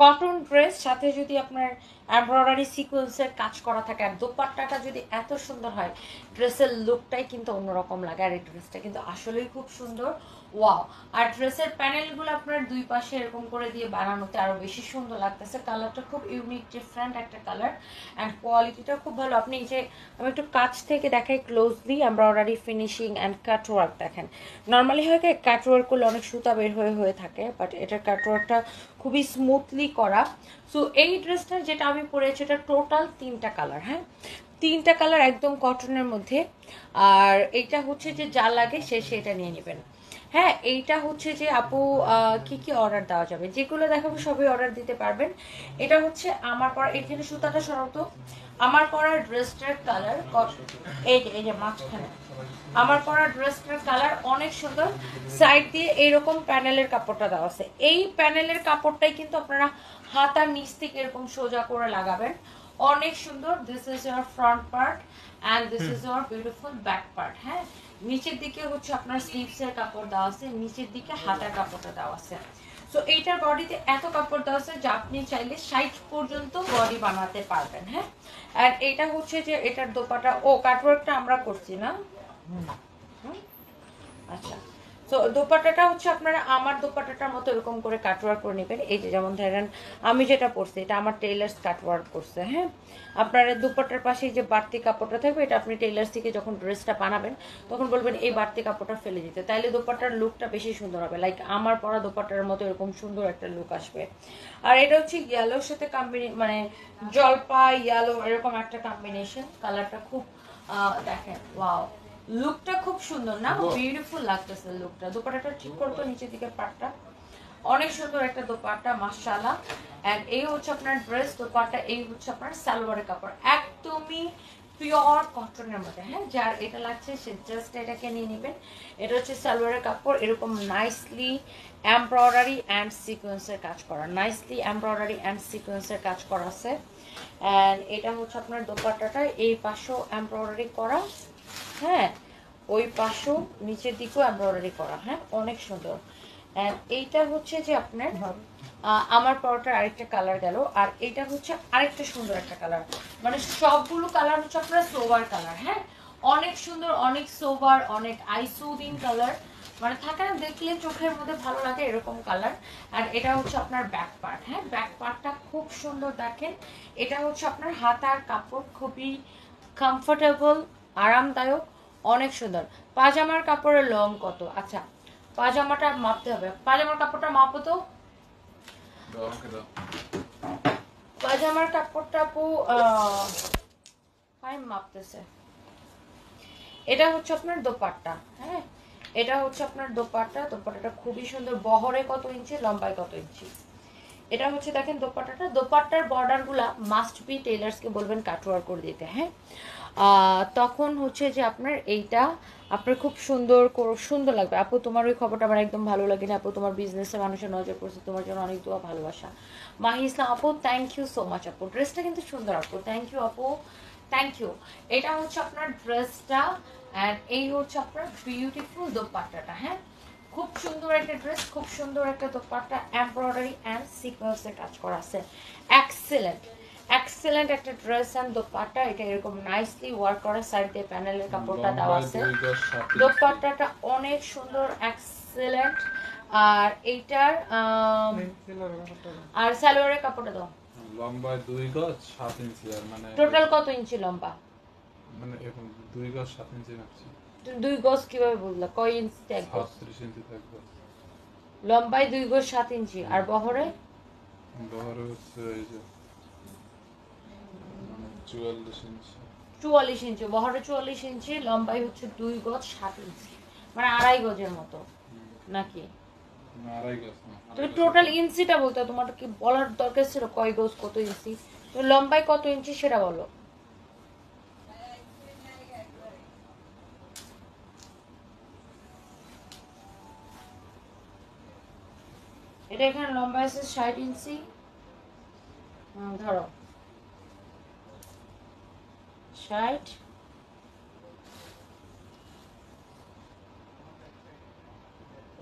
Cotton dress সাথে যদি আপনার এমব্রয়ডারি সিকোয়েন্সের কাজ করা থাকে আর দোপাট্টাটা যদি এত সুন্দর হয়, ড্রেসের লুকটাই কিন্তু অন্যরকম লাগে। আর এই ড্রেসটা কিন্তু আসলেই খুব সুন্দর, ওয়াও। আর ড্রেসের প্যানেলগুলো আপনার দুই পাশে এরকম করে দিয়ে বানানোতে আরো বেশি সুন্দর লাগতেছে। কালারটা খুব ইউনিক ডিফারেন্ট একটা কালার, অ্যান্ড কোয়ালিটিটা খুব ভালো। আপনি যে আমি একটু কাছ থেকে দেখাই closely, embroidery finishing and cutwork দেখেন। নর্মালি হয় কি কাটওয়ার্ক করলে অনেক সুতা বের হয়ে থাকে, বাট এটার কাটওয়ার্কটা খুবই স্মুথলি করা। সো এই ড্রেসটা যেটা আমি পরেছি এটা টোটাল 3টা কালার, হ্যাঁ 3টা কালার একদম কটনের মধ্যে। আর এইটা হচ্ছে যে যা লাগে সেটা নিয়ে নেবেন। হ্যাঁ, এইটা হচ্ছে যে আপু কি কি অর্ডার দেওয়া যাবে, যেগুলো দেখাবো সবই অর্ডার দিতে পারবেন। এটা হচ্ছে আমার পরা, এখানে সুতাটা সরাতো। আমার পরা ড্রেসটার কালার এই যে মাঝখানে আমার পরা ড্রেসটার কালার অনেক সুন্দর। সাইড দিয়ে এইরকম প্যানেলের কাপড়টা দেওয়া আছে। এই প্যানেলের কাপড়টাই কিন্তু আপনারা হাতার নিচ থেকে এরকম সোজা করে লাগাবেন, অনেক সুন্দর। This is your front part and this is your beautiful back part. হ্যাঁ, নিচের দিকে হচ্ছে আপনার স্লিভসের কাপড় দেওয়া আছে, নিচের দিকে হাতার কাপড়টা দেওয়া আছে। সো এইটার বডিতে এত কাপড় দেওয়া আছে যে আপনি চাইলে 60 পর্যন্ত বডি বানাতে পারবেন। হ্যাঁ, আর এটা হচ্ছে যে এটার দোপাটা কাটওয়ার্কটা আমরা করছি না। আচ্ছা, তো দোপাট্টাটা হচ্ছে আপনারা আমার দোপাট্টাটার মতো এরকম করে কাটওয়ার্ক করে নেবেন। এই যে যেমন ধরেন আমি যেটা পরছি এটা আমার টেইলার্স কাটওয়ার্ক করছে। হ্যাঁ, আপনারা দোপাট্টার পাশে যে বাড়তি কাপড়টা থাকবে এটা আপনি টেইলার্স থেকে যখন ড্রেসটা বানাবেন তখন বলবেন এই বাড়তি কাপড়টা ফেলে দিতে, তাইলে দোপাট্টার লুকটা বেশি সুন্দর হবে। লাইক আমার পরা দোপাট্টার মতো এরকম সুন্দর একটা লুক আসবে। আর এটা হচ্ছে ইয়েলোর সাথে মানে জলপাই ইয়েলো এরকম একটা কম্বিনেশন, কালারটা খুব দেখেন ওয়াও, লুকটা খুব সুন্দর না, বিউটিফুল লাগতেছে লুকটা। দোপাট্টাটা ঠিক করতো নিচের দিকের পাটটা, অনেক সুন্দর একটা দোপাট্টা মাশাআল্লাহ। এন্ড এই হচ্ছে আপনার ড্রেস দোপাট্টা, এই হচ্ছে আপনার সালোয়ারের কাপড় একদমই পিওর কটনের মধ্যে। হ্যাঁ, যার এটা লাগছে সে জাস্ট এটাকে নিয়ে নেবেন। এটা হচ্ছে সালোয়ারের কাপড়, এরকম নাইসলি এমব্রয়ডারি অ্যান্ড সিকোয়েন্সের কাজ করা, নাইসলি এমব্রয়ডারি অ্যান্ড সিকোয়েন্সের কাজ করা আছে। অ্যান্ড এটা হচ্ছে আপনার দোপাট্টাটা, এই পাশেও এমব্রয়ডারি করা, হ্যাঁ ওই পাশেও নিচের দিকেও এমব্রয়ডারি করা। হ্যাঁ, অনেক সুন্দর। অ্যান্ড এইটা হচ্ছে যে আপনার আমার পরোটার আরেকটা কালার গেল। আর এটা হচ্ছে আরেকটা সুন্দর একটা কালার, মানে সবগুলো কালার হচ্ছে আপনার সোভার কালার। হ্যাঁ, অনেক সুন্দর, অনেক সোভার, অনেক আইসুদিন কালার, মানে থাকে না দেখলে চোখের মধ্যে ভালো লাগে এরকম কালার। আর এটা হচ্ছে আপনার ব্যাক পার্ট। হ্যাঁ, ব্যাক পার্টটা খুব সুন্দর দেখেন। এটা হচ্ছে আপনার হাতার কাপড়, খুবই কমফোর্টেবল, আরামদায়ক, অনেক সুন্দর। পাজামার কাপড়ের লং কত? আচ্ছা, পাজামাটা মাপতে হবে, পাজামার কাপড়টা মাপো তো। পাজামার কাপড়টা আপু মাপতেছে। এটা হচ্ছে আপনার দোপাট্টা। হ্যাঁ, এটা হচ্ছে আপনার দোপাট্টা, দোপাট্টাটা খুবই সুন্দর। বহরে কত ইঞ্চি, লম্বায় কত ইঞ্চি, এটা হচ্ছে দেখেন দোপাট্টাটা। দোপাট্টার বর্ডারগুলা মাস্ট বি টেইলার্সকে বলবেন কাটওয়ার্ক করে দিতে। হ্যাঁ, তখন হচ্ছে যে আপনার এইটা আপনার খুব সুন্দর সুন্দর লাগবে। আপু তোমার ওই খবরটা আমার একদম ভালো লাগে না আপু, তোমার বিজনেসে মানুষের নজর পড়ছে, তোমার জন্য অনেক দোয়া ভালোবাসা। মাহি ইসলাম আপু, থ্যাংক ইউ সো মাচ আপু, ড্রেসটা কিন্তু সুন্দর আপু, থ্যাংক ইউ আপু, থ্যাংক ইউ। এটা হচ্ছে আপনার ড্রেসটা অ্যান্ড এই হচ্ছে আপনার বিউটিফুল দোপাট্টাটা। হ্যাঁ, খুব সুন্দর একটা ড্রেস, খুব সুন্দর একটা দোপাট্টা, এমব্রয়ডারি অ্যান্ড সিকোয়েন্সের কাজ করা আছে, এক্সেলেন্ট এক্সেলেন্ট একটা ড্রেস অ্যান্ড দোপাট্টা। এটা এরকম নাইসলি ওয়ার্ক করা, সাইড দিয়ে প্যানেলের কাপড়টা দেওয়া আছে, দোপাট্টাটা অনেক সুন্দর, এক্সেলেন্ট। আর এইটার আর সালোয়ারের কাপড়টা দাও, লম্বা 2 গজ 7 ইঞ্চি। আর মানে টোটাল কত ইঞ্চি লম্বা? মানে এরকম 2 গজ 7 ইঞ্চি নাপছি। 2 গজ কিভাবে বুঝলা, কয় ইঞ্চি? 36 ইঞ্চি থাকবে লম্বায় 2 গজ 7 ইঞ্চি, আর বহরে? বহরে হচ্ছে এই যে 44 ইঞ্চি। 44 ইঞ্চি বহরে, 44 ইঞ্চি লম্বাই হচ্ছে 2 গজ 7 ইঞ্চি, মানে 2.5 গজের মতো নাকি? আড়াই গজ না, তুমি টোটাল ইঞ্চিটা বলতে, তোমার কি বলার দরকার ছিল কয় গজ কত ইঞ্চি? তুমি লম্বায় কত ইঞ্চি সেটা বলো। এটা এখানে লম্বা আছে 60 ইঞ্চি, ধরো 60,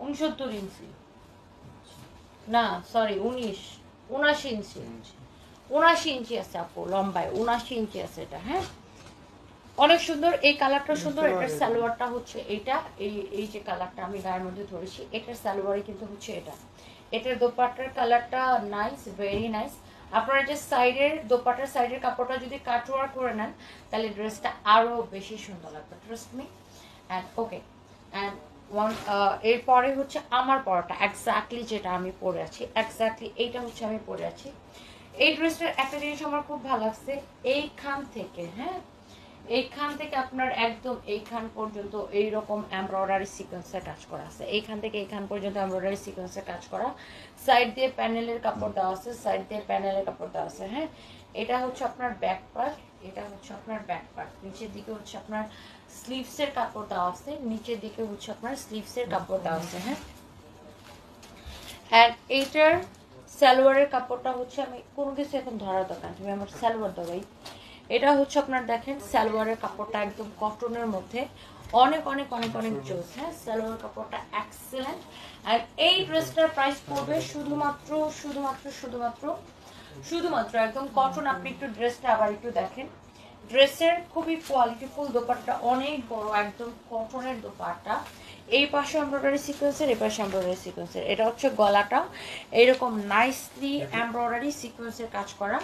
69 ইঞ্চি, না সরি 19, 79 ইঞ্চি 79 ইঞ্চি আছে আপু, লম্বায় 79 ইঞ্চি আছে এটা। হ্যাঁ, অনেক সুন্দর, এই কালারটা সুন্দর। এটার সালোয়ারটা হচ্ছে এটা, এই যে কালারটা আমি গায়ের মধ্যে ধরেছি, এটার সালোয়ারই কিন্তু হচ্ছে এটা। এটার দোপাট্টার কালারটা নাইস, ভেরি নাইস। আপনারা যে সাইডের দোপাট্টার সাইডের কাপড়টা যদি কাটওয়ার করে নেন তাহলে ড্রেসটা আরো বেশি সুন্দর লাগবে, trust me. And okay, and এরপরে হচ্ছে আমার পরাটা, এক্স্যাক্টলি যেটা আমি পরে আছি, এক্স্যাক্টলি এইটা হচ্ছে আমি পরে আছি। এই ড্রেসটার একটা জিনিস আমার খুব ভালো লাগছে, এইখান থেকে, হ্যাঁ, এইখান থেকে আপনার একদম এইখান পর্যন্ত এইরকম এমব্রয়ডারি সিকোয়েন্সের কাজ করা আছে। এইখান থেকে এইখান পর্যন্ত এমব্রয়ডারি সিকোয়েন্সের কাজ করা, সাইড দিয়ে প্যানেলের কাপড় দেওয়া আছে, সাইড দিয়ে প্যানেলের কাপড় দেওয়া আছে। হ্যাঁ, এটা হচ্ছে আপনার ব্যাক পার্ট, এটা হচ্ছে আপনার ব্যাক পার্ট। নিচের দিকে হচ্ছে আপনার স্লিভসের কাপড় দেওয়া আছে, নিচের দিকে হচ্ছে আপনার স্লিভসের কাপড় দেওয়া আছে। হ্যাঁ, অ্যান্ড এইটার সালোয়ারের কাপড়টা হচ্ছে, আমি কোনো কিছু এখন ধরার দরকার, তুমি আমার সালোয়ার দেওয়াই। এটা হচ্ছে আপনার দেখেন সালোয়ারের কাপড়টা একদম কটনের মধ্যে, অনেক অনেক অনেক অনেক জোস। হ্যাঁ, সালোয়ার কাপড়টা এক্সেলেন্ট। আর এই ড্রেসটার প্রাইস পড়বে শুধুমাত্র শুধুমাত্র শুধুমাত্র শুধুমাত্র একদম কটন। আপনি একটু ড্রেসটা আবার একটু দেখেন, ড্রেসের খুবই কোয়ালিটিফুল, দোপাট্টা অনেক বড়, একদম কটনের দোপাট্টা। এই পাশে এমব্রয়ডারি সিকোয়েন্সের, এই পাশে এমব্রয়ডারি সিকোয়েন্সের। এটা হচ্ছে গলাটা এরকম নাইসলি এমব্রয়ডারি সিকোয়েন্সের কাজ করা,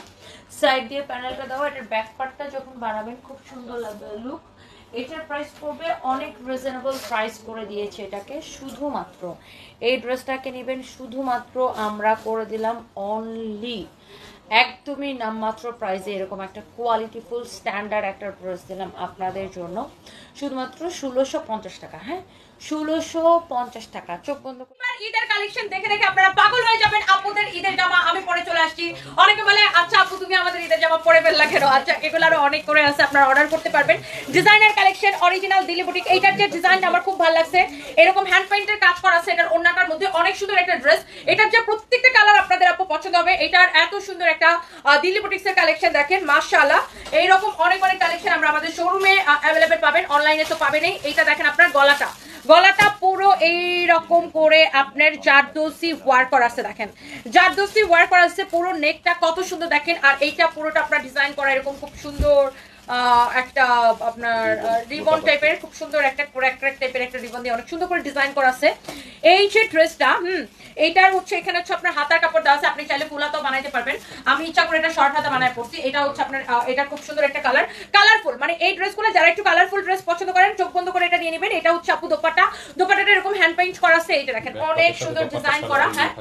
সাইড দিয়ে প্যানেলটা দেওয়া। এটার ব্যাক পার্টটা যখন বাড়াবেন খুব সুন্দর লাগবে লুক। এটার প্রাইস পড়বে অনেক রিজনেবল প্রাইস করে দিয়েছে এটাকে, শুধুমাত্র এই ড্রেসটাকে নেবেন শুধুমাত্র আমরা করে দিলাম অনলি একদমই নামমাত্র প্রাইসে এরকম একটা কোয়ালিটিফুল স্ট্যান্ডার্ড একটা ড্রেস দিলাম আপনাদের জন্য শুধুমাত্র 1650 টাকা। হ্যাঁ, 1650 টাকা। চোখ বন্ধ করে ঈদের কালেকশন দেখে দেখে আপনারা পাগল হয়ে যাবেন। আপুদের ঈদের জামা আমি পরে চলে আসছি। অনেকে বলে আচ্ছা আপু তুমি আমাদের ঈদের জামা পরে ফেললা কেন? আচ্ছা, এগুলো আরো অনেক করে আছে, আপনারা অর্ডার করতে পারবেন। Designer collection, original Delhi boutique. এইটার যে ডিজাইনটা আমার খুব ভালো লাগছে, এরকম হ্যান্ড পেইন্টের কাজ করা আছে। এটার ওন্নাটার মধ্যে অনেক সুন্দর একটা ড্রেস। এটার যে প্রত্যেকটা কালার আপনাদের আপু পছন্দ হবে। এটার এত সুন্দর একটা দিল্লি বুটিক্সের কালেকশন দেখেন, মাশাআল্লাহ। এইরকম অনেক অনেক কালেকশন আমরা আমাদের শোরুমে অ্যাভেলেবেল পাবেন, অনলাইনে তো পাবেনই। এইটা দেখেন আপনার গলাটা, গলাটা পুরো এইরকম করে আপনার জারদোসি ওয়ার্ক করা আছে। দেখেন জারদোসি ওয়ার্ক করা আছে, পুরো নেকটা কত সুন্দর দেখেন। আর এইটা পুরোটা আপনার ডিজাইন করা এরকম খুব সুন্দর একটা আপনার রিবন টাইপের, খুব সুন্দর একটা ক্র্যাক টাইপের একটা রিবন দিয়ে অনেক সুন্দর করে ডিজাইন করা আছে। এই যে ড্রেসটা এইটার হচ্ছে এখানে হচ্ছে আপনার হাতার কাপড় দেওয়া আছে, আপনি চাইলে ফুল হাতাও বানাইতে পারবেন। আমি ইচ্ছা করে এটা শর্ট হাতা বানায় পড়ছি। এটা হচ্ছে আপনার এটা খুব সুন্দর একটা কালার, কালারফুল। মানে এই ড্রেসগুলো যারা একটু কালারফুল ড্রেস পছন্দ করেন চোখ বন্ধ করে এটা নিয়ে নেবেন। এটা হচ্ছে আপু দোপাট্টা, দোপাট্টাটা এরকম হ্যান্ড পেইন্ট করা আছে। এটা দেখেন অনেক সুন্দর ডিজাইন করা। হ্যাঁ,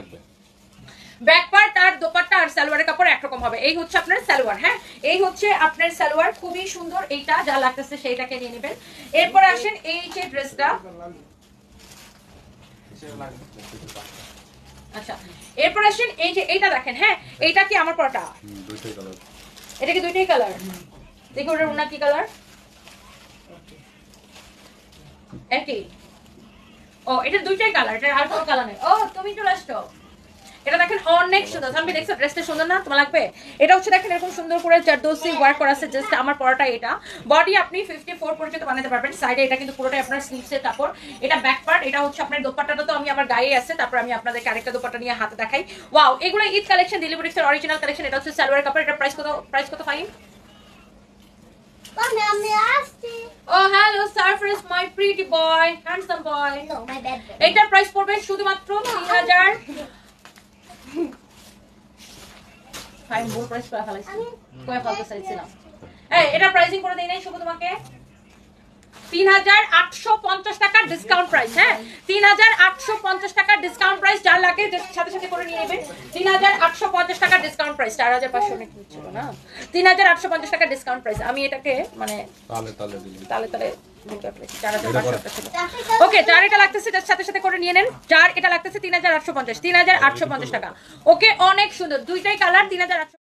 ব্যাক পার্ট আর দোপাট্টা আর সালোয়ারের কাপড় একরকম হবে। এই হচ্ছে আপনার সালোয়ার। হ্যাঁ, এই হচ্ছে আপনার সালোয়ার, খুবই সুন্দর। এইটা যা লাগতেছে সেইটাকে নিয়ে নেবেন। এরপর আসেন এই যে ড্রেসটা, আচ্ছা এরপর আসেন এই যে এইটা দেখেন। হ্যাঁ, এইটা কি আমার পরাটা? দুইটাই কালার। এটা কি দুইটাই কালার? দেখো ওটার ওনা কি কালার? একই। ও, এটা দুইটাই কালার, এটা আর কোনো কালার নেই। ও তুমি চলে আসছো। এটা দেখেন অনেক সুন্দর। আমি দেখছো ড্রেসটা সুন্দর না? তোমার লাগবে? এটা হচ্ছে দেখেন এরকম সুন্দর করে জারদোসি ওয়ার্ক করা আছে। জাস্ট আমার পরাটা এটা। বডি আপনি 54 পর্যন্ত বানাতে পারবেন। সাইডে এটা কিন্তু পুরোটাই আপনার স্লিভসের কাপড়। এটা ব্যাক পার্ট। এটা হচ্ছে আপনার দোপাট্টাটা তো আমি আমার গায়ে আছে, তারপর আমি আপনাদেরকে আরেকটা দোপাট্টা নিয়ে হাতে দেখাই। ওয়াও, এগুলো ঈদ কালেকশন, দিল্লি বুটিক্সের অরিজিনাল কালেকশন। এটা হচ্ছে সালোয়ার কাপড়। এটা প্রাইস কত? প্রাইস কত fine? Oh hello Surface, my pretty boy, handsome boy. No, my bad. এটার প্রাইস পড়বে শুধুমাত্র 3000। ফাইন, বল প্রাইস করে ফেলাইছি, কয় ফালতু চাইছিলাম। এই এটা প্রাইসিং করে দেই নাই শুভ তোমাকে 3850 টাকা ডিসকাউন্ট প্রাইস। হ্যাঁ, 3850 টাকা ডিসকাউন্ট প্রাইস। যার লাগে সাথে সাথে করে নিয়ে নেবেন। 3850 টাকা ডিসকাউন্ট প্রাইস। 4500 অনেক ছিল না, 3850 টাকা ডিসকাউন্ট প্রাইস। আমি এটাকে মানে তালে তালে দিলাম, তালে তালে ওকে। যার এটা লাগতেছে তার সাথে সাথে করে নিয়ে নেন। যার এটা লাগতেছে 3850 টাকা। ওকে, অনেক সুন্দর, দুইটাই কালার 3850।